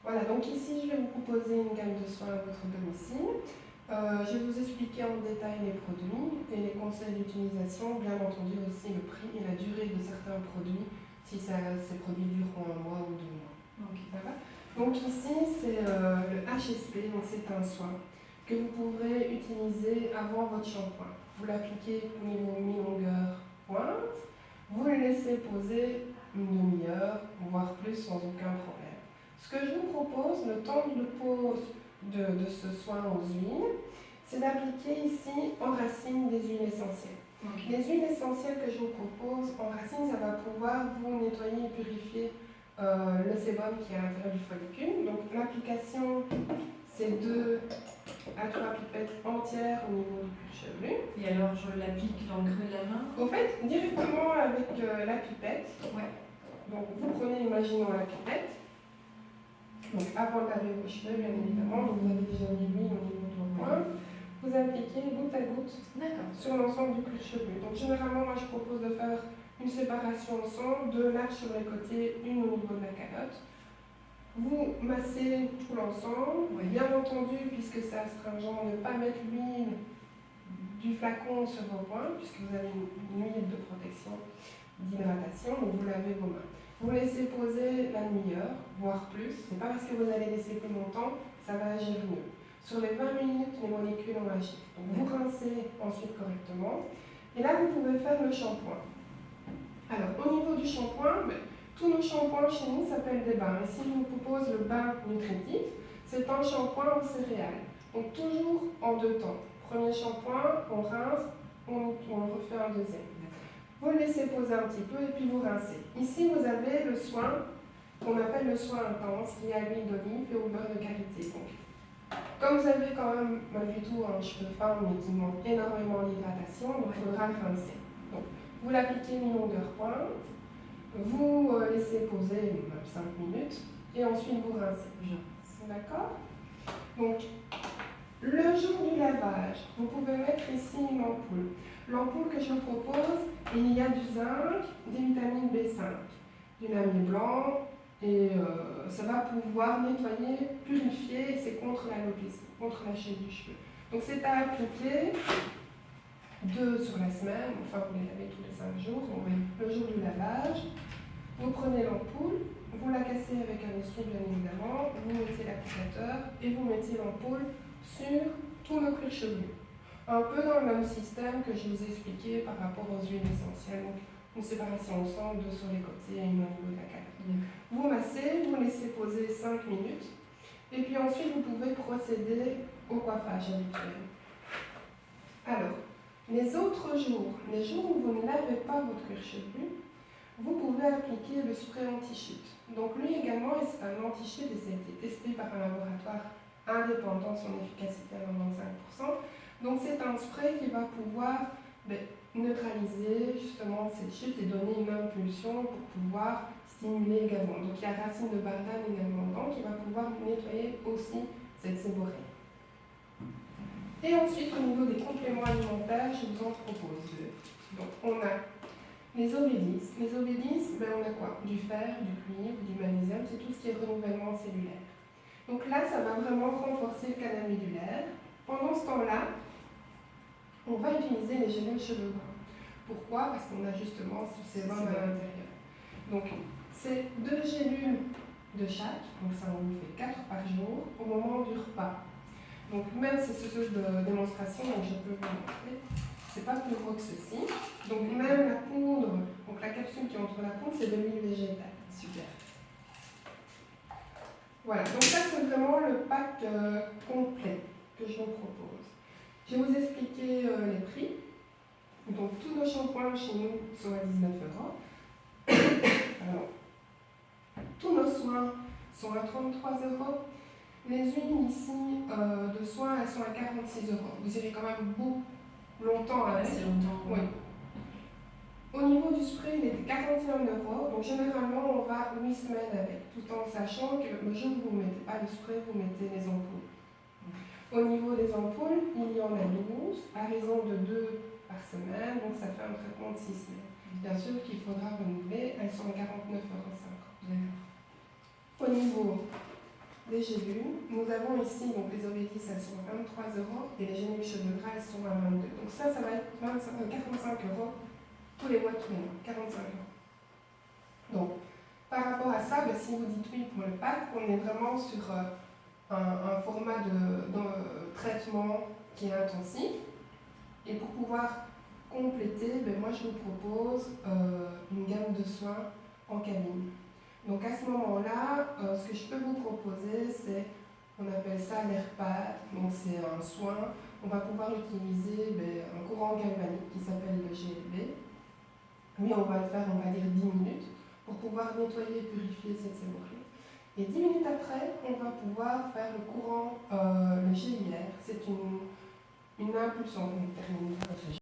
Voilà, donc ici, je vais vous proposer une gamme de soins à votre domicile. Je vais vous expliquer en détail les produits et les conseils d'utilisation, bien entendu aussi le prix et la durée de certains produits, si ces produits dureront 1 mois ou 2 mois. Okay. Ça va? Donc ici, c'est le HSP, donc c'est un soin que vous pourrez utiliser avant votre shampoing. Vous l'appliquez au niveau mi-longueur pointe, vous le laissez poser une demi-heure, voire plus, sans aucun problème. Ce que je vous propose, le temps de pause de ce soin aux huiles, c'est d'appliquer ici en racine des huiles essentielles. Okay. Les huiles essentielles que je vous propose en racine, ça va pouvoir vous nettoyer et purifier le sébum qui est à l'intérieur du follicule. Donc l'application, c'est 2 à 3 pipettes entières au niveau du cuir chevelu. Et alors je l'applique dans le creux de la main? Au fait, directement avec la pipette. Ouais. Donc vous prenez, imaginons la pipette. Donc avant de laver vos cheveux, bien évidemment, donc vous avez déjà mis l'huile au niveau de vos poings. Vous appliquez goutte à goutte sur l'ensemble du cuir chevelu. Donc généralement, moi je propose de faire une séparation ensemble, 2 nattes sur les côtés, une au niveau de la calotte. Vous massez tout l'ensemble, bien entendu, puisque c'est astringent, ne pas mettre l'huile du flacon sur vos poings, puisque vous avez une huile de protection, d'hydratation, donc vous lavez vos mains. Vous laissez poser la demi-heure, voire plus. C'est pas parce que vous allez laisser plus longtemps, ça va agir mieux. Sur les 20 minutes, les molécules ont agi. Donc vous rincez ensuite correctement. Et là, vous pouvez faire le shampoing. Alors, au niveau du shampoing, tous nos shampoings chez nous s'appellent des bains. Ici, je vous propose le bain nutritif. C'est un shampoing aux céréales. Donc, toujours en 2 temps. Premier shampoing, on rince, on refait un deuxième. Vous le laissez poser un petit peu et puis vous rincez. Ici, vous avez le soin qu'on appelle le soin intense, qui est à l'huile d'olive et au beurre de karité. Donc, comme vous avez quand même, malgré tout, un cheveu fin, mais qui manque énormément d'hydratation, donc il faudra le rincer. Donc, vous l'appliquez mi-longueur pointe, vous laissez poser 5 minutes et ensuite vous rincez. D'accord? Donc, le jour du lavage, vous pouvez mettre ici une ampoule. L'ampoule que je vous propose, il y a du zinc, des vitamines B5, du lamier blanc, et ça va pouvoir nettoyer, purifier, et c'est contre l'alopécie, contre la chute du cheveu. Donc c'est à appliquer 2 sur la semaine, enfin vous les lavez tous les 5 jours, donc le jour du lavage. Vous prenez l'ampoule, vous la cassez avec un essuie bien évidemment, vous mettez l'applicateur et vous mettez l'ampoule sur tout le cuir chevelu. Un peu dans le même système que je vous ai expliqué par rapport aux huiles essentielles. Donc, une séparation ensemble, 2 sur les côtés et une au niveau de la calotte. Vous massez, vous laissez poser 5 minutes. Et puis ensuite, vous pouvez procéder au coiffage habituel. Alors, les autres jours, les jours où vous ne lavez pas votre cuir chevelu, vous pouvez appliquer le spray anti-chute. Donc lui également, c'est un anti-chute et ça a été testé par un laboratoire indépendant, son efficacité à 95%. Donc c'est un spray qui va pouvoir neutraliser justement cette chute et donner une impulsion pour pouvoir stimuler également. Donc il y a racine de bardane également dedans qui va pouvoir nettoyer aussi cette séborrhée. Et ensuite au niveau des compléments alimentaires, je vous en propose 2. Donc on a les obélisques. Les obélisques, on a quoi? Du fer, du cuivre, du magnésium, c'est tout ce qui est renouvellement cellulaire. Donc là, ça va vraiment renforcer le canal médulaire. Pendant ce temps-là, on va utiliser les gélules cheveux bruns. Pourquoi? Parce qu'on a justement ce sébum à l'intérieur. Donc, c'est 2 gélules de chaque, donc ça on fait 4 par jour, au moment du repas. Donc, même si c'est ce de démonstration, donc je peux vous montrer. C'est pas plus gros que ceci. Donc même la poudre, donc la capsule qui est entre la poudre, c'est de l'huile végétale. Super. Voilà, donc ça c'est vraiment le pack complet que je vous propose. Je vais vous expliquer les prix. Donc tous nos shampoings chez nous sont à 19 €. Alors, tous nos soins sont à 33 €. Les huiles ici de soins, elles sont à 46 €. Vous irez quand même beaucoup longtemps avec. Assez longtemps. Oui. Au niveau du spray, il est de 41 €. Donc généralement, on va 8 semaines avec, tout en sachant que le jour où vous ne mettez pas le spray, vous mettez les ampoules. Au niveau des ampoules, il y en a 12, à raison de 2 par semaine, donc ça fait un traitement de 6 semaines. Bien sûr qu'il faudra renouveler, elles sont à 49,50 €. Au niveau des gélules. Nous avons ici donc les Aurélis, elles sont à 23 € et les gélules cheveux gras, elles sont à 22. Donc ça va être 45 € tous les mois, 45 €. Donc, par rapport à ça, si vous dites oui pour le pack, on est vraiment sur un format de traitement qui est intensif. Et pour pouvoir compléter, moi je vous propose une gamme de soins en cabine. Donc à ce moment-là, ce que je peux vous proposer, c'est, on appelle ça l'AirPad, donc c'est un soin. On va pouvoir utiliser un courant galvanique qui s'appelle le GLB. Lui, on va le faire, on va dire 10 minutes, pour pouvoir nettoyer et purifier cette hémorroïde. Et 10 minutes après, on va pouvoir faire le courant, le GIR. C'est une impulsion, on termine